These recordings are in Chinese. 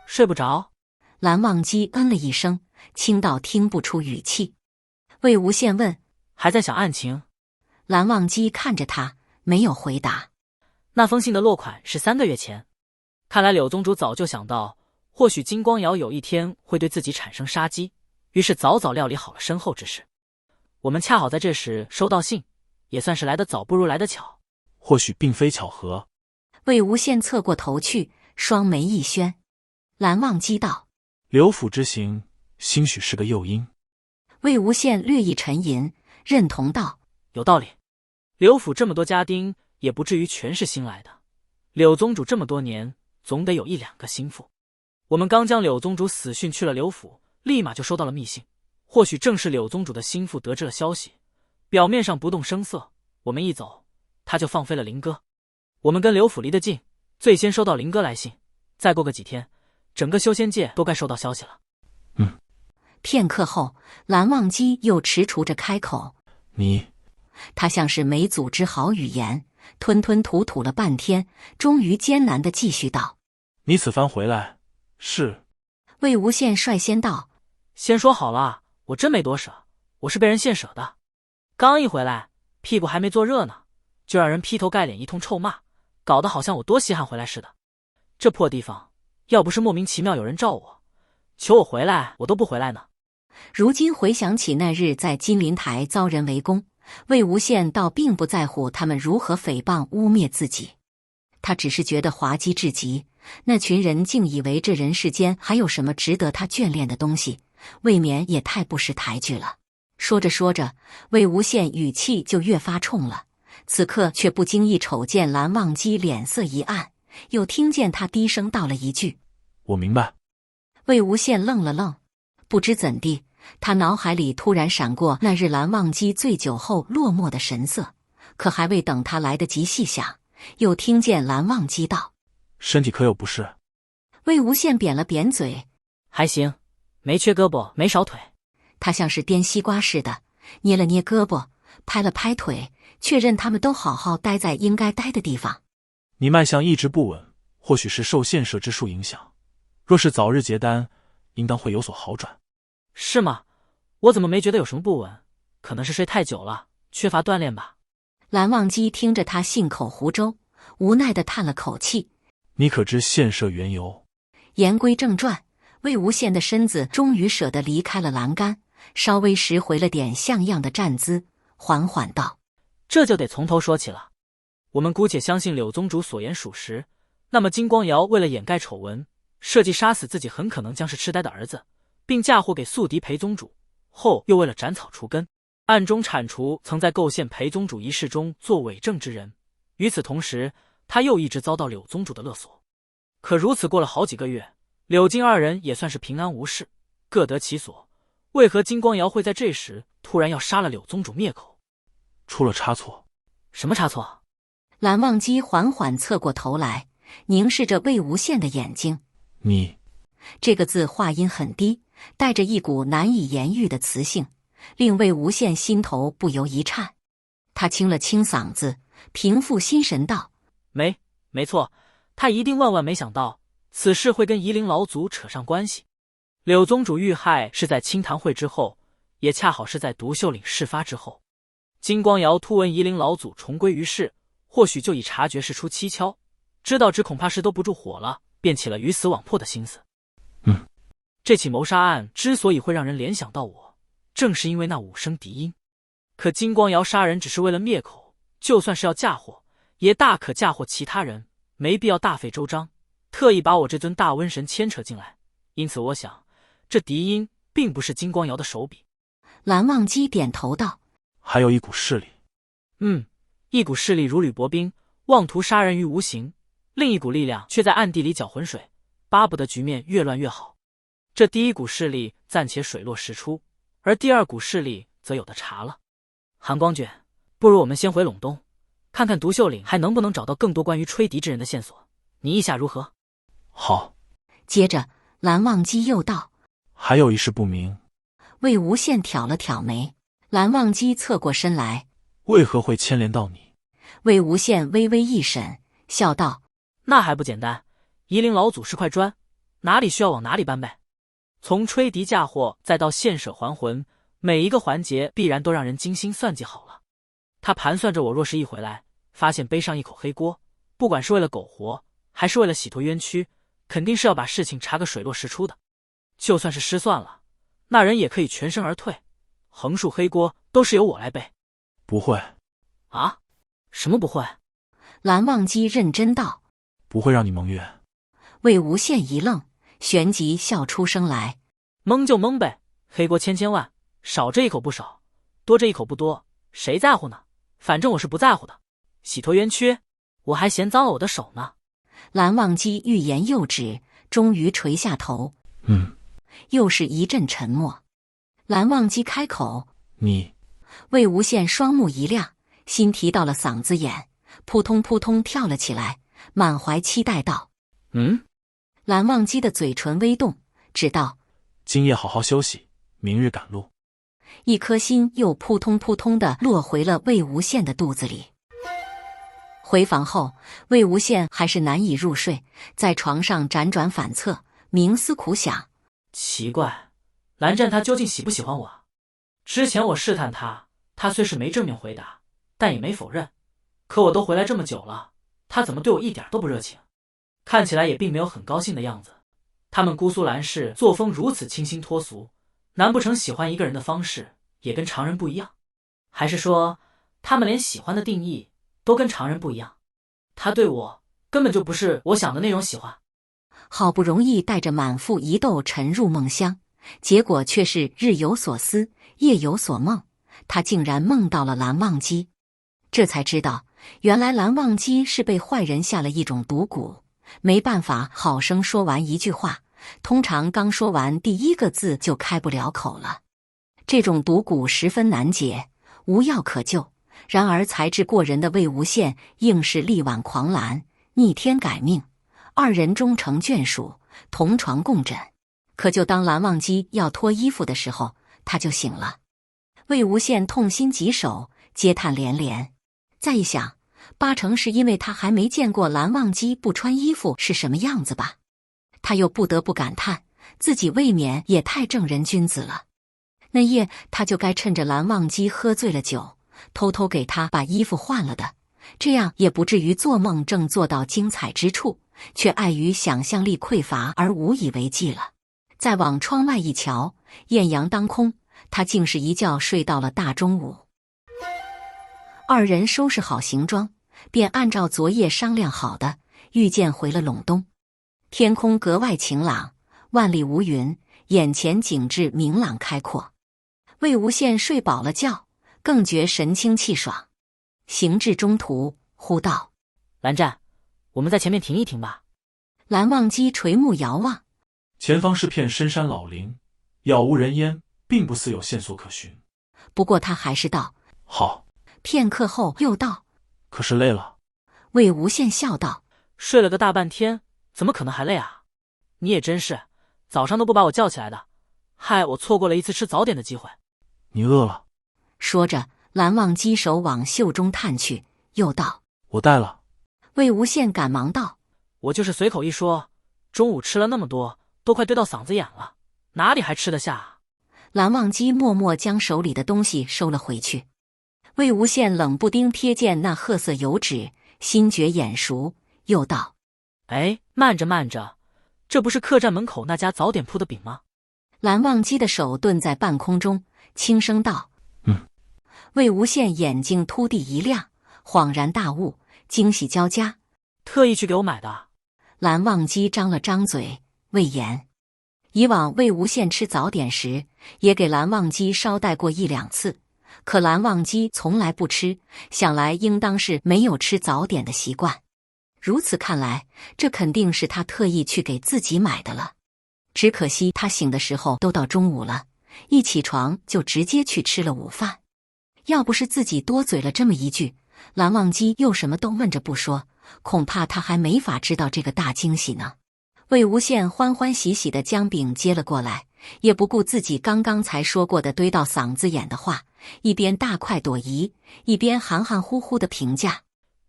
睡不着？蓝忘机嗯了一声，轻到听不出语气。魏无羡问：还在想案情？蓝忘机看着他，没有回答。那封信的落款是3个月前，看来柳宗主早就想到，或许金光瑶有一天会对自己产生杀机，于是早早料理好了身后之事。我们恰好在这时收到信，也算是来得早不如来得巧。或许并非巧合。魏无羡侧过头去，双眉一宣。蓝忘机道：刘府之行，兴许是个诱因。魏无羡略一沉吟，认同道：有道理。刘府这么多家丁，也不至于全是新来的。柳宗主这么多年，总得有1、2个心腹。我们刚将柳宗主死讯去了刘府，立马就收到了密信。或许正是柳宗主的心腹得知了消息，表面上不动声色，我们一走，他就放飞了林哥。我们跟刘府离得近，最先收到林哥来信，再过个几天，整个修仙界都该收到消息了。片刻后，蓝忘机又踟蹰着开口：他像是没组织好语言，吞吞吐吐了半天，终于艰难地继续道：你此番回来是？魏无羡率先道：先说好了，我真没多舍，我是被人献舍的。刚一回来，屁股还没坐热呢，就让人劈头盖脸一通臭骂，搞得好像我多稀罕回来似的。这破地方，要不是莫名其妙有人罩我，求我回来，我都不回来呢。如今回想起那日在金陵台遭人围攻，魏无羡倒并不在乎他们如何诽谤污蔑自己，他只是觉得滑稽至极。那群人竟以为这人世间还有什么值得他眷恋的东西，未免也太不识抬举了。说着说着，魏无羡语气就越发冲了，此刻却不经意瞅见蓝忘机脸色一暗，又听见他低声道了一句：我明白。魏无羡愣了愣，不知怎地，他脑海里突然闪过那日蓝忘机醉酒后落寞的神色，可还未等他来得及细想，又听见蓝忘机道：身体可有不适？魏无羡扁了扁嘴：还行，没缺胳膊，没少腿。他像是颠西瓜似的，捏了捏胳膊，拍了拍腿，确认他们都好好待在应该待的地方。你脉象一直不稳，或许是受献舍之术影响，若是早日结丹，应当会有所好转。是吗？我怎么没觉得有什么不稳？可能是睡太久了，缺乏锻炼吧。蓝忘机听着他信口胡诌，无奈地叹了口气：你可知献舍缘由？言归正传，魏无羡的身子终于舍得离开了栏杆，稍微拾回了点像样的站姿，缓缓道：这就得从头说起了。我们姑且相信柳宗主所言属实，那么金光瑶为了掩盖丑闻，设计杀死自己很可能将是痴呆的儿子，并嫁祸给宿敌裴宗主，后又为了斩草除根，暗中铲除曾在构陷裴宗主一事中做伪证之人。与此同时，他又一直遭到柳宗主的勒索。可如此过了好几个月，柳金二人也算是平安无事，各得其所。为何金光瑶会在这时突然要杀了柳宗主灭口？出了差错。什么差错？蓝忘机缓缓侧过头来，凝视着魏无羡的眼睛。你这个字话音很低，带着一股难以言喻的磁性，令魏无羡心头不由一颤。他清了清嗓子，平复心神道：没错，他一定万万没想到此事会跟夷陵老祖扯上关系。柳宗主遇害是在清谈会之后，也恰好是在独秀岭事发之后。金光瑶突闻夷陵老祖重归于世，或许就已察觉事出蹊跷，知道只恐怕是兜不住火了，便起了鱼死网破的心思。这起谋杀案之所以会让人联想到我，正是因为那5声笛音。可金光瑶杀人只是为了灭口，就算是要嫁祸，也大可嫁祸其他人，没必要大费周章，特意把我这尊大瘟神牵扯进来。因此我想，这笛音并不是金光瑶的手笔。蓝忘机点头道：还有一股势力。一股势力如履薄冰，妄图杀人于无形；另一股力量却在暗地里搅浑水，巴不得局面越乱越好。这第一股势力暂且水落石出，而第二股势力则有的查了。韩光卷，不如我们先回陇东，看看独秀岭还能不能找到更多关于吹笛之人的线索，你意下如何？好。接着蓝忘机又道：还有一事不明。魏无羡挑了挑眉，蓝忘机侧过身来：为何会牵连到你？魏无羡微微一审，笑道：那还不简单，夷陵老祖是块砖，哪里需要往哪里搬呗。从吹笛嫁祸再到献舍还魂，每一个环节必然都让人精心算计好了。他盘算着，我若是一回来，发现背上一口黑锅，不管是为了苟活，还是为了洗脱冤屈，肯定是要把事情查个水落石出的。就算是失算了，那人也可以全身而退，横竖黑锅都是由我来背。不会啊？什么不会？蓝忘机认真道。不会让你蒙冤。魏无羡一愣，旋即笑出声来。蒙就蒙呗，黑锅千千万，少这一口不少，多这一口不多，谁在乎呢？反正我是不在乎的。洗脱冤屈，我还嫌脏了我的手呢。蓝忘机欲言又止，终于垂下头。又是一阵沉默。蓝忘机开口：你。魏无羡双目一亮，心提到了嗓子眼，扑通扑通跳了起来，满怀期待道：蓝忘机的嘴唇微动，只道：今夜好好休息，明日赶路。一颗心又扑通扑通地落回了魏无羡的肚子里。回房后，魏无羡还是难以入睡，在床上辗转反侧，冥思苦想。奇怪，蓝湛他究竟喜不喜欢我？之前我试探他，他虽是没正面回答，但也没否认。可我都回来这么久了，他怎么对我一点都不热情？看起来也并没有很高兴的样子。他们姑苏蓝氏作风如此清新脱俗，难不成喜欢一个人的方式也跟常人不一样？还是说，他们连喜欢的定义都跟常人不一样？他对我根本就不是我想的那种喜欢。好不容易带着满腹疑窦沉入梦乡，结果却是日有所思，夜有所梦。他竟然梦到了蓝忘机，这才知道，原来蓝忘机是被坏人下了一种毒蛊，没办法好生说完一句话，通常刚说完第一个字就开不了口了。这种毒蛊十分难解，无药可救。然而才智过人的魏无羡硬是力挽狂澜，逆天改命，二人终成眷属，同床共枕。可就当蓝忘机要脱衣服的时候，他就醒了。魏无羡痛心疾首，嗟叹连连。再一想，八成是因为他还没见过蓝忘机不穿衣服是什么样子吧。他又不得不感叹，自己未免也太正人君子了。那夜他就该趁着蓝忘机喝醉了酒，偷偷给他把衣服换了的，这样也不至于做梦正做到精彩之处，却碍于想象力匮乏而无以为继了。再往窗外一瞧，艳阳当空，他竟是一觉睡到了大中午。二人收拾好行装，便按照昨夜商量好的，御剑回了陇东。天空格外晴朗，万里无云，眼前景致明朗开阔。魏无羡睡饱了觉，更觉神清气爽。行至中途，忽道：蓝湛，我们在前面停一停吧。蓝忘机垂目遥望，前方是片深山老林，杳无人烟，并不似有线索可循。不过他还是道：好。片刻后又道：可是累了。魏无羡笑道：睡了个大半天，怎么可能还累啊？你也真是，早上都不把我叫起来的，害我错过了一次吃早点的机会。你饿了？说着，蓝忘机手往袖中探去，又道：我带了。魏无羡赶忙道：我就是随口一说，中午吃了那么多，都快堆到嗓子眼了，哪里还吃得下啊？蓝忘机默默将手里的东西收了回去。魏无羡冷不丁瞥见那褐色油纸，心觉眼熟，又道：哎，慢着慢着，这不是客栈门口那家早点铺的饼吗？蓝忘机的手顿在半空中，轻声道：魏无羡眼睛突地一亮，恍然大悟，惊喜交加。特意去给我买的？蓝忘机张了张嘴，未言。以往魏无羡吃早点时，也给蓝忘机捎带过一两次，可蓝忘机从来不吃，想来应当是没有吃早点的习惯。如此看来，这肯定是他特意去给自己买的了。只可惜他醒的时候都到中午了，一起床就直接去吃了午饭。要不是自己多嘴了这么一句，蓝忘机又什么都问着不说，恐怕他还没法知道这个大惊喜呢。魏无羡欢欢喜喜地将饼接了过来，也不顾自己刚刚才说过的堆到嗓子眼的话，一边大快朵颐，一边含含糊糊地评价：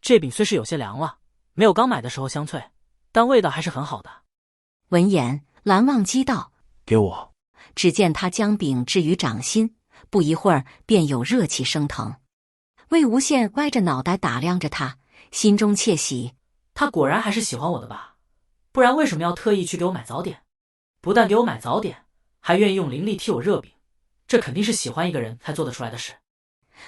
这饼虽是有些凉了，没有刚买的时候香脆，但味道还是很好的。闻言，蓝忘机道：“给我。”只见他将饼置于掌心，不一会儿便有热气升腾。魏无羡歪着脑袋打量着他，心中窃喜，他果然还是喜欢我的吧？不然为什么要特意去给我买早点？不但给我买早点，还愿意用灵力替我热饼，这肯定是喜欢一个人才做得出来的事。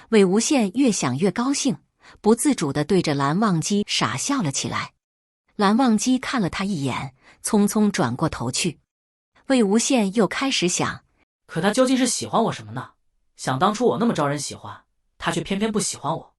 魏无羡越想越高兴，不自主地对着蓝忘机傻笑了起来。蓝忘机看了他一眼，匆匆转过头去。魏无羡又开始想，可他究竟是喜欢我什么呢？想当初我那么招人喜欢，他却偏偏不喜欢我。